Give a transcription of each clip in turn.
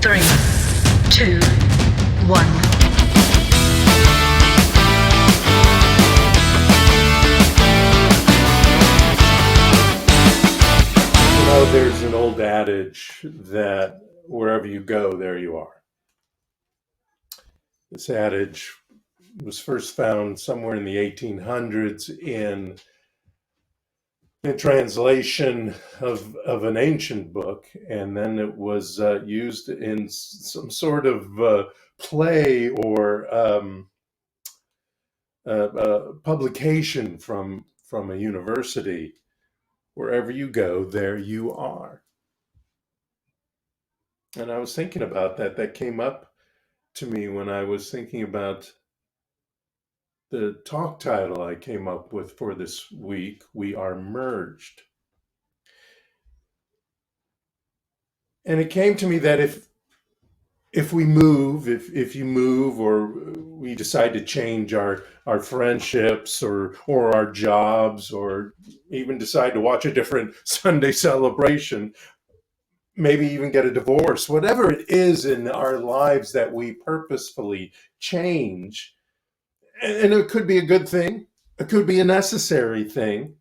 3, 2, 1. There's an old adage that wherever you go, there you are. This adage was first found somewhere in the 1800s in a translation of an ancient book, and then it was used in some sort of play or publication from a university. Wherever you go, there you are. And I was thinking about that. That came up to me when I was thinking about the talk title I came up with for this week. We are merged. And it came to me that if we move, if you move, or we decide to change our friendships or our jobs, or even decide to watch a different Sunday celebration, maybe even get a divorce, whatever it is in our lives that we purposefully change, and it could be a good thing, it could be a necessary thing,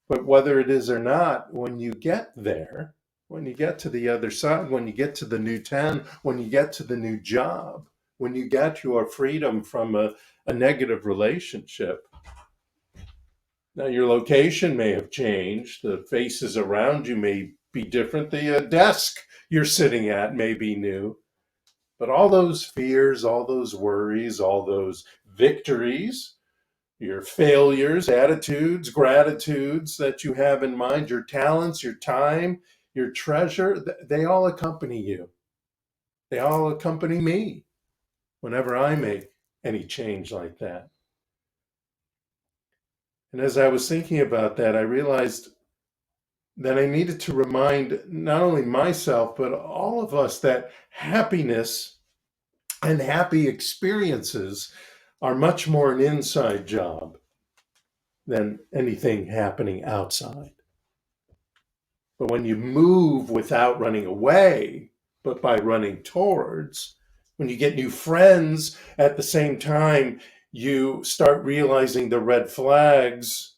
but whether it is or not, when you get there, when you get to the other side, when you get to the new town, when you get to the new job, when you get your freedom from a negative relationship, now your location may have changed, the faces around you may be different, the desk you're sitting at may be new, but all those fears, all those worries, all those victories, your failures, attitudes, gratitudes that you have in mind, your talents, your time, your treasure, they all accompany you. They all accompany me whenever I make any change like that. And as I was thinking about that, I realized that I needed to remind not only myself, but all of us that happiness and happy experiences are much more an inside job than anything happening outside. But when you move without running away, but by running towards, when you get new friends at the same time, you start realizing the red flags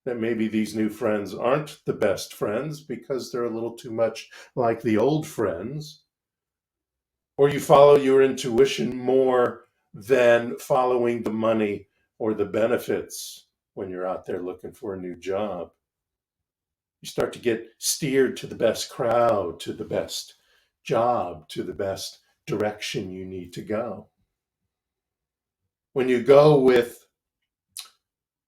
that maybe these new friends aren't the best friends because they're a little too much like the old friends. Or you follow your intuition more than following the money or the benefits when you're out there looking for a new job. You start to get steered to the best crowd, to the best job, to the best direction you need to go. When you go with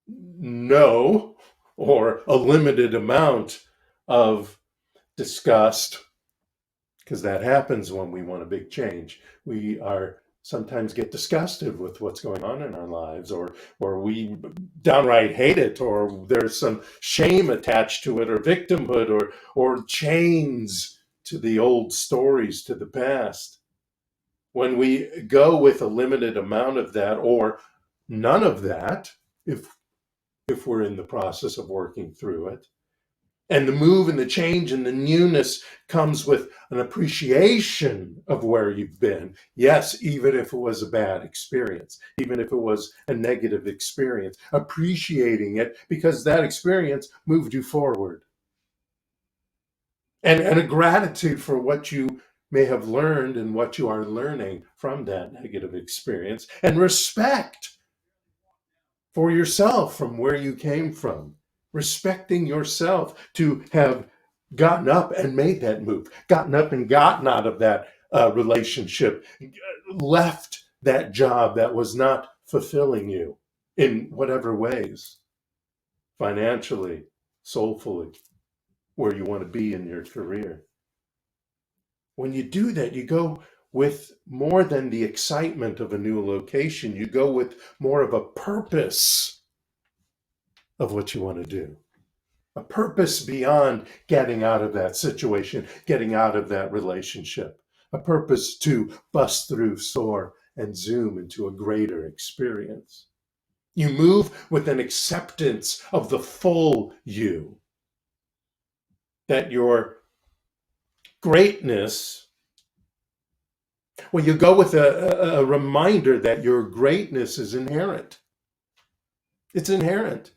no or a limited amount of disgust, because that happens when we want a big change. We are sometimes get disgusted with what's going on in our lives, or we downright hate it, or there's some shame attached to it, or victimhood, or chains to the old stories, to the past. When we go with a limited amount of that, or none of that, if we're in the process of working through it, and the move and the change and the newness comes with an appreciation of where you've been. Yes, even if it was a bad experience, even if it was a negative experience, appreciating it because that experience moved you forward. And a gratitude for what you may have learned and what you are learning from that negative experience, and respect for yourself from where you came from. Respecting yourself to have gotten up and made that move, gotten up and gotten out of that relationship, left that job that was not fulfilling you in whatever ways, financially, soulfully, where you want to be in your career. When you do that, you go with more than the excitement of a new location. You go with more of a purpose of what you want to do. A purpose beyond getting out of that situation, getting out of that relationship. A purpose to bust through, soar, and zoom into a greater experience. You move with an acceptance of the full you. That your greatness Well, you go with a reminder that your greatness is inherent. It's inherent.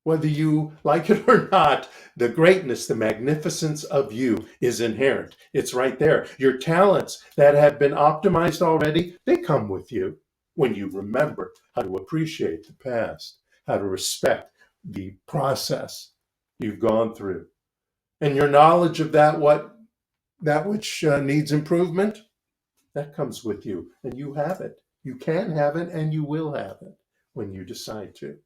Whether you like it or not, the greatness, the magnificence of you is inherent. It's right there. Your talents that have been optimized already, they come with you when you remember how to appreciate the past, how to respect the process you've gone through. And your knowledge of that which needs improvement, that comes with you, and you have it. You can have it, and you will have it when you decide to.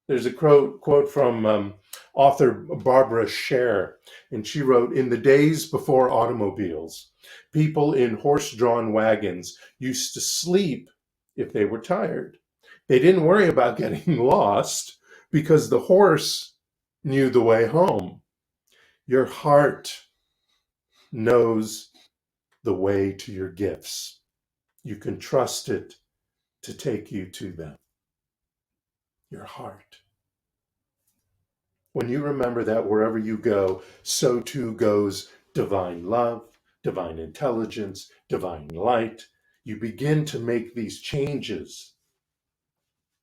There's a quote from author Barbara Scher, and she wrote, "In the days before automobiles, people in horse-drawn wagons used to sleep if they were tired. They didn't worry about getting lost because the horse knew the way home. Your heart knows the way to your gifts. You can trust it to take you to them." Your heart. When you remember that wherever you go, so too goes divine love, divine intelligence, divine light. You begin to make these changes,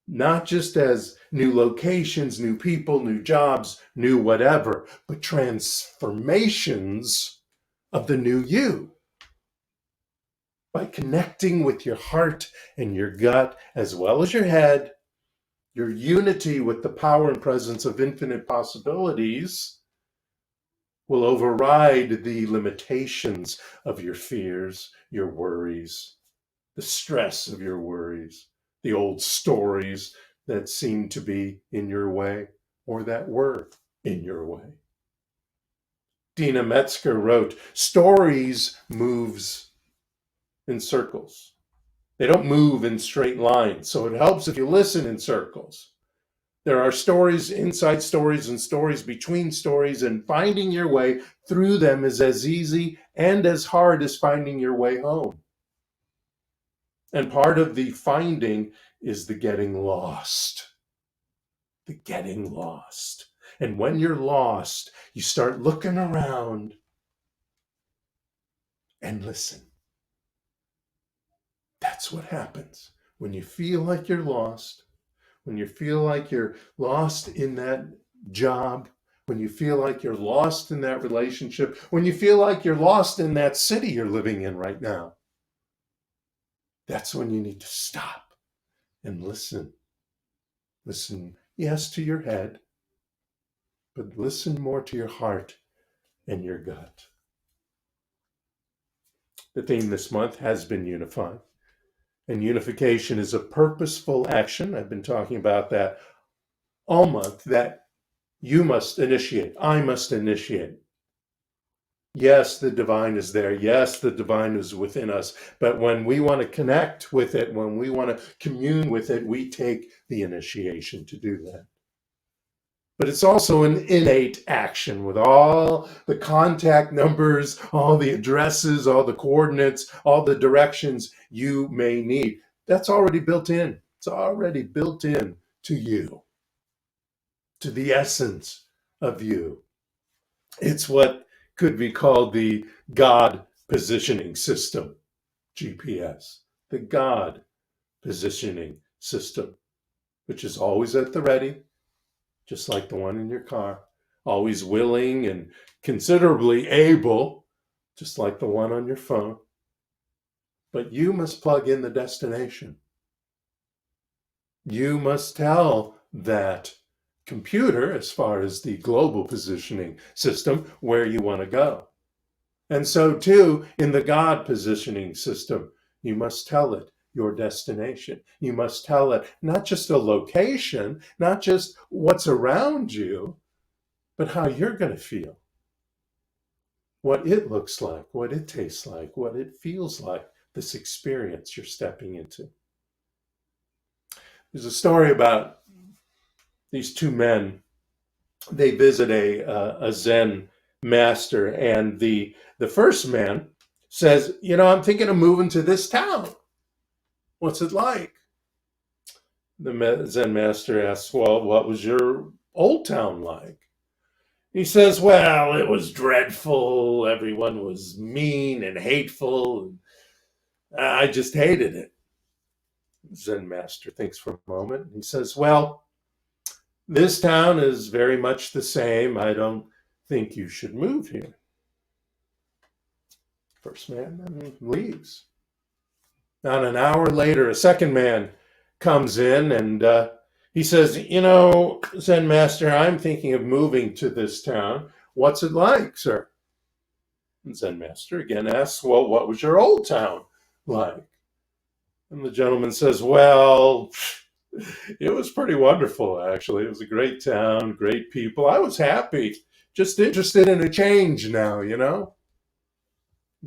not just as new locations, new people, new jobs, new whatever, but transformations of the new you. By connecting with your heart and your gut, as well as your head, your unity with the power and presence of infinite possibilities will override the limitations of your fears, your worries, the stress of your worries, the old stories that seem to be in your way or that were in your way. Dina Metzger wrote, "Stories moves in circles. They don't move in straight lines, so it helps if you listen in circles. There are stories inside stories and stories between stories, and finding your way through them is as easy and as hard as finding your way home. And part of the finding is the getting lost. The getting lost. And when you're lost, you start looking around and listen. That's what happens when you feel like you're lost, when you feel like you're lost in that job, when you feel like you're lost in that relationship, when you feel like you're lost in that city you're living in right now. That's when you need to stop and listen. Listen, yes, to your head, but listen more to your heart and your gut. The theme this month has been unify. And unification is a purposeful action. I've been talking about that all month, that you must initiate. I must initiate. Yes, the divine is there. Yes, the divine is within us. But when we want to connect with it, when we want to commune with it, we take the initiation to do that. But it's also an innate action with all the contact numbers, all the addresses, all the coordinates, all the directions you may need. That's already built in. It's already built in to you, to the essence of you. It's what could be called the God positioning system, GPS, the God positioning system, which is always at the ready, just like the one in your car, always willing and considerably able, just like the one on your phone. But you must plug in the destination. You must tell that computer, as far as the global positioning system, where you want to go. And so too, in the God positioning system, you must tell it your destination. You must tell it not just a location, not just what's around you, but how you're going to feel. What it looks like, what it tastes like, what it feels like, this experience you're stepping into. There's a story about these two men. They visit a Zen master, and the first man says, I'm thinking of moving to this town. What's it like? The Zen master asks, well, what was your old town like? He says, well, it was dreadful. Everyone was mean and hateful. And I just hated it. Zen master thinks for a moment. He says, well, this town is very much the same. I don't think you should move here. First man then leaves. Not an hour later, a second man comes in and he says, Zen master, I'm thinking of moving to this town. What's it like, sir? And Zen master again asks, well, what was your old town like? And the gentleman says, well, it was pretty wonderful, actually. It was a great town, great people. I was happy, just interested in a change now,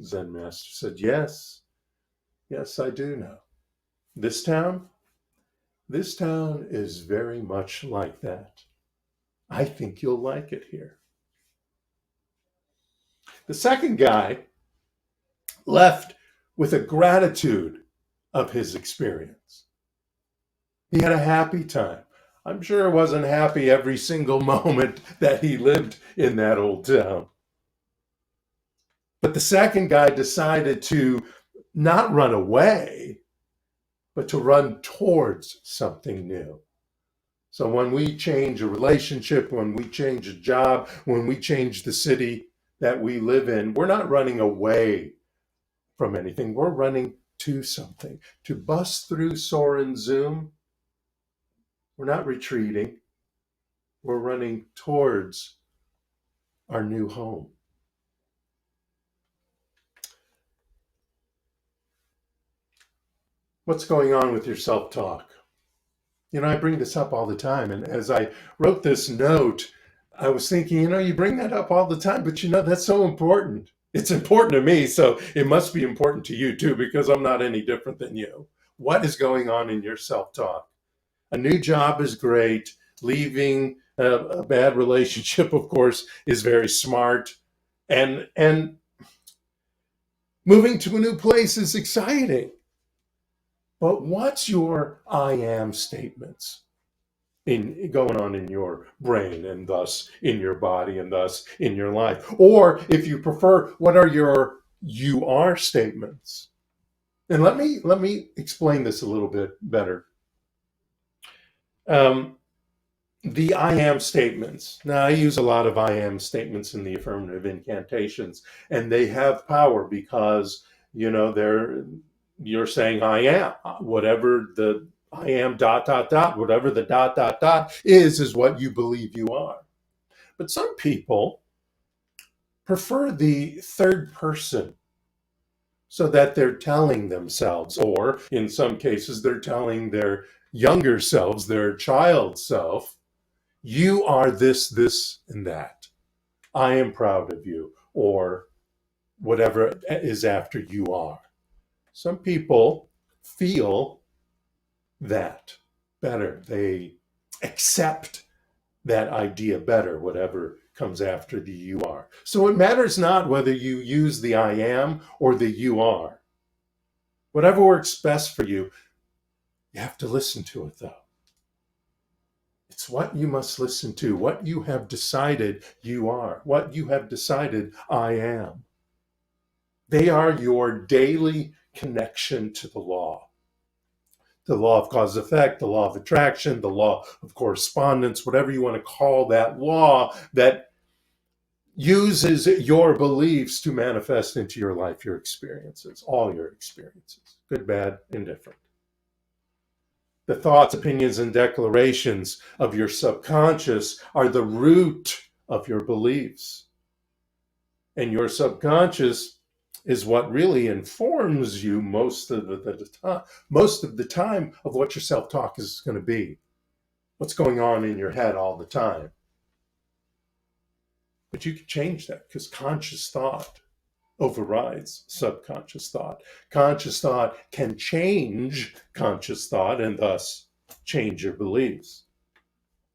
Zen master said, yes, I do know. This town is very much like that. I think you'll like it here. The second guy left with a gratitude of his experience. He had a happy time. I'm sure it wasn't happy every single moment that he lived in that old town. But the second guy decided to not run away, but to run towards something new. So when we change a relationship, when we change a job, when we change the city that we live in, we're not running away from anything. We're running to something. To bust through Soren Zoom, we're not retreating. We're running towards our new home. What's going on with your self-talk? I bring this up all the time. And as I wrote this note, I was thinking, you bring that up all the time, but that's so important. It's important to me, so it must be important to you too, because I'm not any different than you. What is going on in your self-talk? A new job is great. Leaving a bad relationship, of course, is very smart. And moving to a new place is exciting. But what's your I am statements going on in your brain and thus in your body and thus in your life? Or if you prefer, what are your you are statements? And let me explain this a little bit better. The I am statements. Now, I use a lot of I am statements in the affirmative incantations, and they have power because, you're saying I am. Whatever the I am ... whatever the ... is what you believe you are. But some people prefer the third person so that they're telling themselves, or in some cases, they're telling their younger selves, their child self, you are this, and that. I am proud of you, or whatever is after you are. Some people feel that better. They accept that idea better, whatever comes after the you are. So it matters not whether you use the I am or the you are. Whatever works best for you, you have to listen to it though. It's what you must listen to, what you have decided you are, what you have decided I am. They are your daily connection to the law of cause and effect, the law of attraction, the law of correspondence, whatever you want to call that law that uses your beliefs to manifest into your life, your experiences, all your experiences, good, bad, indifferent. The thoughts, opinions, and declarations of your subconscious are the root of your beliefs. And your subconscious is what really informs you most of the time of what your self-talk is going to be, what's going on in your head all the time. But you can change that because conscious thought overrides subconscious thought. Conscious thought can change conscious thought and thus change your beliefs.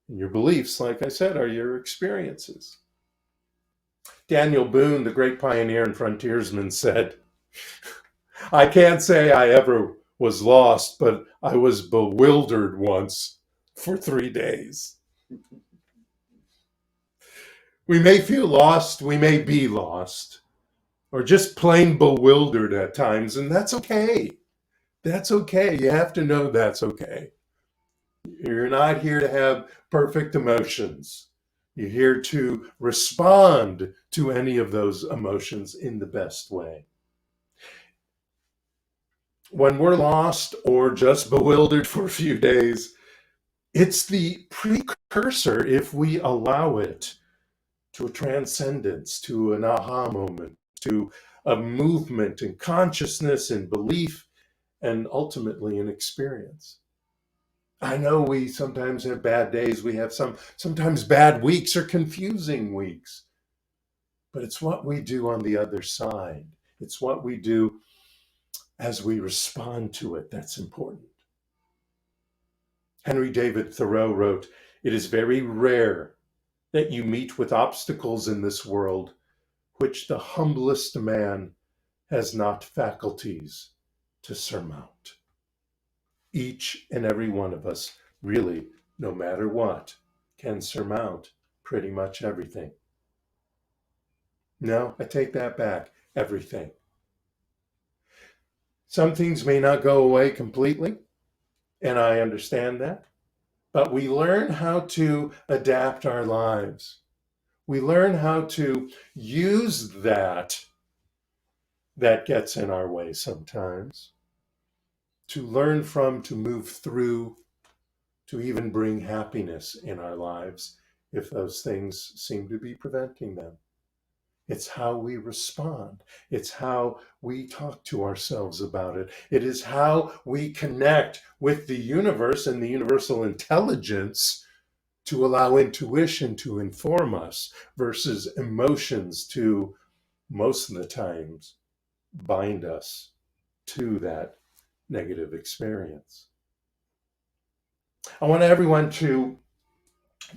And your beliefs, like I said, are your experiences. Daniel Boone, the great pioneer and frontiersman, said, I can't say I ever was lost, but I was bewildered once for 3 days. We may feel lost, we may be lost, or just plain bewildered at times, and that's okay. That's okay. You have to know that's okay. You're not here to have perfect emotions. You're here to respond to any of those emotions in the best way. When we're lost or just bewildered for a few days, it's the precursor, if we allow it, to a transcendence, to an aha moment, to a movement in consciousness and belief, and ultimately an experience. I know we sometimes have bad days. We have sometimes bad weeks or confusing weeks. But it's what we do on the other side. It's what we do as we respond to it that's important. Henry David Thoreau wrote, "It is very rare that you meet with obstacles in this world which the humblest man has not faculties to surmount." Each and every one of us, really, no matter what, can surmount pretty much everything. No, I take that back. Everything. Some things may not go away completely, and I understand that, but we learn how to adapt our lives. We learn how to use that gets in our way sometimes, to learn from, to move through, to even bring happiness in our lives if those things seem to be preventing them. It's how we respond. It's how we talk to ourselves about it. It is how we connect with the universe and the universal intelligence to allow intuition to inform us versus emotions to, most of the times, bind us to that negative experience. I want everyone to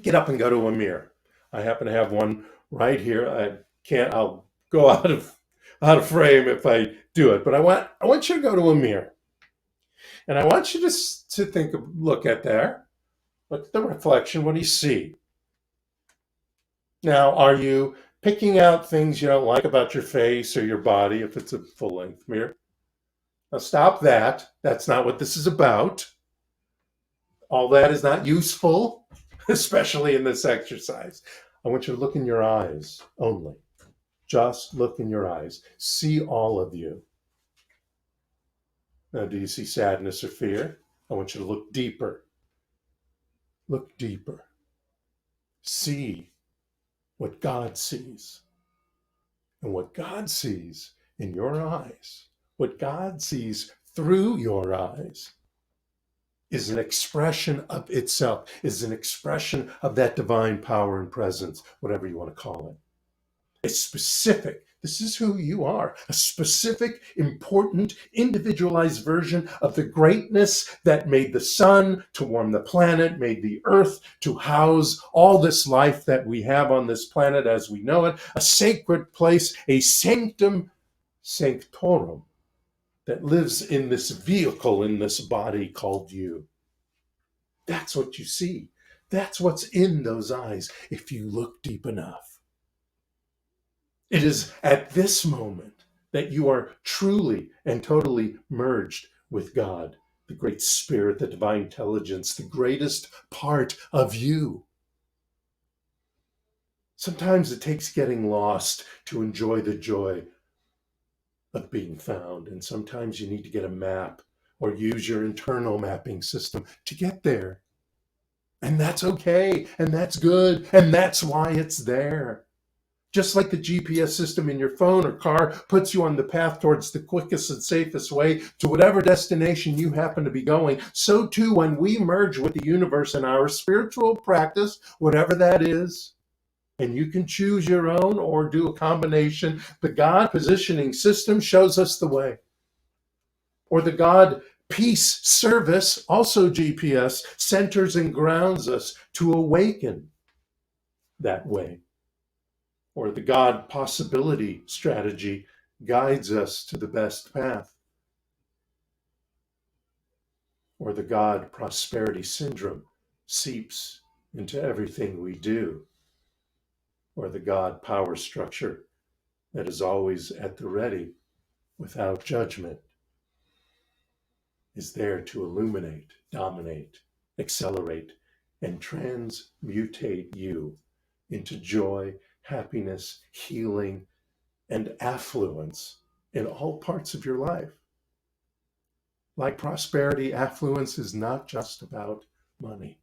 get up and go to a mirror. I happen to have one right here. I'll go out of frame if I do it, but I want you to go to a mirror. And I want you to look at there. Look at the reflection. What do you see? Now, are you picking out things you don't like about your face or your body if it's a full-length mirror? Now stop that. That's not what this is about. All that is not useful, especially in this exercise. I want you to look in your eyes only. Just look in your eyes. See all of you. Now, do you see sadness or fear? I want you to look deeper. Look deeper. See what God sees. And what God sees in your eyes, what God sees through your eyes, is an expression of itself, is an expression of that divine power and presence, whatever you want to call it. It's specific. This is who you are, a specific, important, individualized version of the greatness that made the sun to warm the planet, made the earth to house all this life that we have on this planet as we know it, a sacred place, a sanctum sanctorum that lives in this vehicle, in this body called you. That's what you see. That's what's in those eyes if you look deep enough. It is at this moment that you are truly and totally merged with God, the great spirit, the divine intelligence, the greatest part of you. Sometimes it takes getting lost to enjoy the joy of being found. And sometimes you need to get a map or use your internal mapping system to get there. And that's okay. And that's good. And that's why it's there. Just like the GPS system in your phone or car puts you on the path towards the quickest and safest way to whatever destination you happen to be going, so too when we merge with the universe in our spiritual practice, whatever that is, and you can choose your own or do a combination, the God positioning system shows us the way. Or the God peace service, also GPS, centers and grounds us to awaken that way. Or the God possibility strategy guides us to the best path. Or the God prosperity syndrome seeps into everything we do. or the God power structure that is always at the ready without judgment is there to illuminate, dominate, accelerate, and transmutate you into joy, happiness, healing, and affluence in all parts of your life. Like prosperity, affluence is not just about money.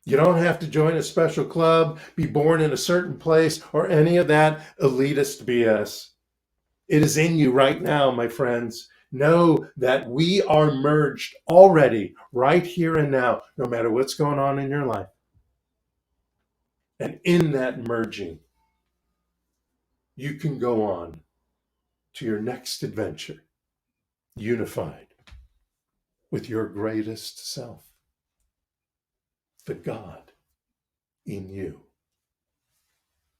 You don't have to join a special club, be born in a certain place, or any of that elitist BS. It is in you right now, my friends. Know that we are merged already, right here and now, no matter what's going on in your life. And in that merging, you can go on to your next adventure, unified with your greatest self, the God in you.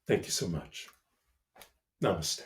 Thank you so much. Namaste.